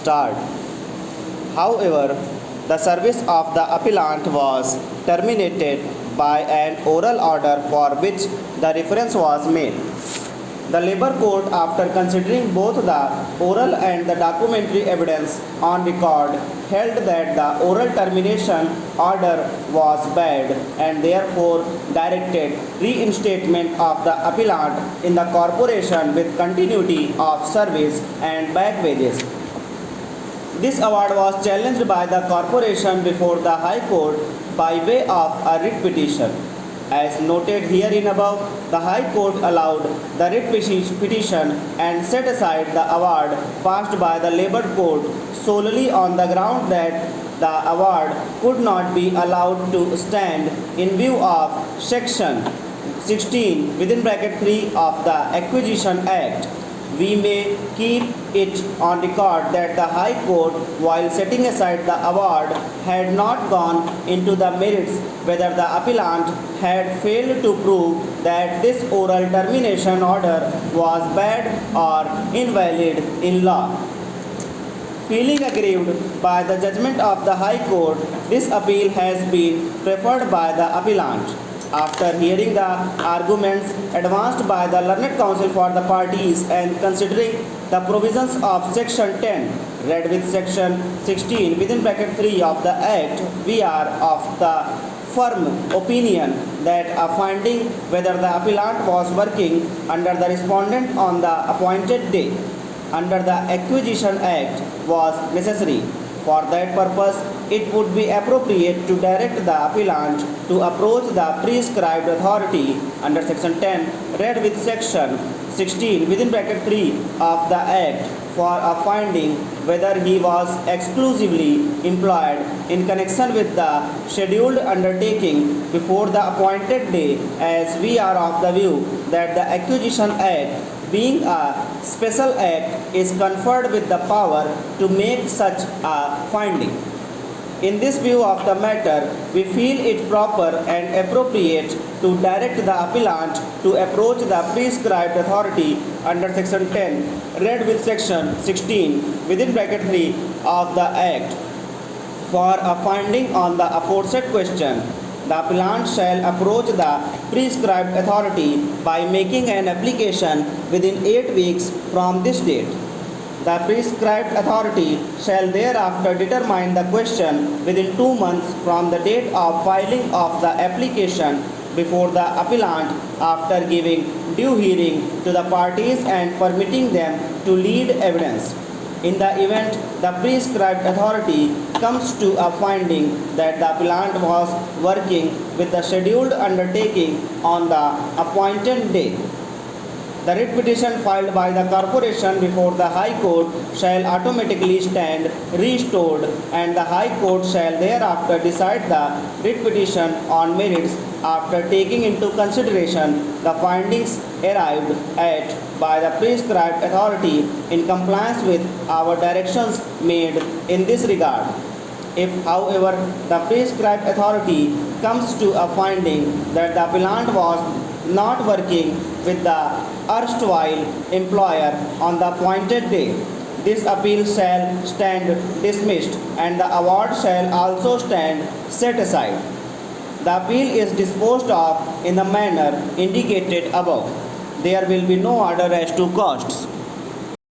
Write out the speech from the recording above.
start. However, the service of the appellant was terminated by an oral order for which the reference was made. The Labour Court, after considering both the oral and the documentary evidence on record, held that the oral termination order was bad and therefore directed reinstatement of the appellant in the corporation with continuity of service and back wages. This award was challenged by the corporation before the High Court by way of a writ petition. As noted herein above, the High Court allowed the writ petition and set aside the award passed by the Labour Court solely on the ground that the award could not be allowed to stand in view of Section 16 (3) of the Acquisition Act. We may keep it on record that the High Court, while setting aside the award, had not gone into the merits whether the appellant had failed to prove that this oral termination order was bad or invalid in law. Feeling aggrieved by the judgment of the High Court, this appeal has been preferred by the appellant. After hearing the arguments advanced by the learned counsel for the parties and considering the provisions of Section 10, read with Section 16 (3) of the Act, we are of the firm opinion that a finding whether the appellant was working under the respondent on the appointed day under the Acquisition Act was necessary. For that purpose, it would be appropriate to direct the appellant to approach the prescribed authority under Section 10, read with Section 16 (3) of the Act for a finding whether he was exclusively employed in connection with the scheduled undertaking before the appointed day, as we are of the view that the Acquisition Act, being a special act, is conferred with the power to make such a finding. In this view of the matter, we feel it proper and appropriate to direct the appellant to approach the prescribed authority under Section 10, read with Section 16 (3) of the Act for a finding on the aforesaid question. The appellant shall approach the prescribed authority by making an application within 8 weeks from this date. The prescribed authority shall thereafter determine the question within 2 months from the date of filing of the application before the appellant, after giving due hearing to the parties and permitting them to lead evidence. In the event the prescribed authority comes to a finding that the appellant was working with the scheduled undertaking on the appointed day, the writ petition filed by the corporation before the High Court shall automatically stand restored, and the High Court shall thereafter decide the writ petition on merits after taking into consideration the findings arrived at by the prescribed authority in compliance with our directions made in this regard. If, however, the prescribed authority comes to a finding that the appellant was not working with the erstwhile employer on the appointed day, this appeal shall stand dismissed and the award shall also stand set aside. The appeal is disposed of in the manner indicated above. There will be no order as to costs.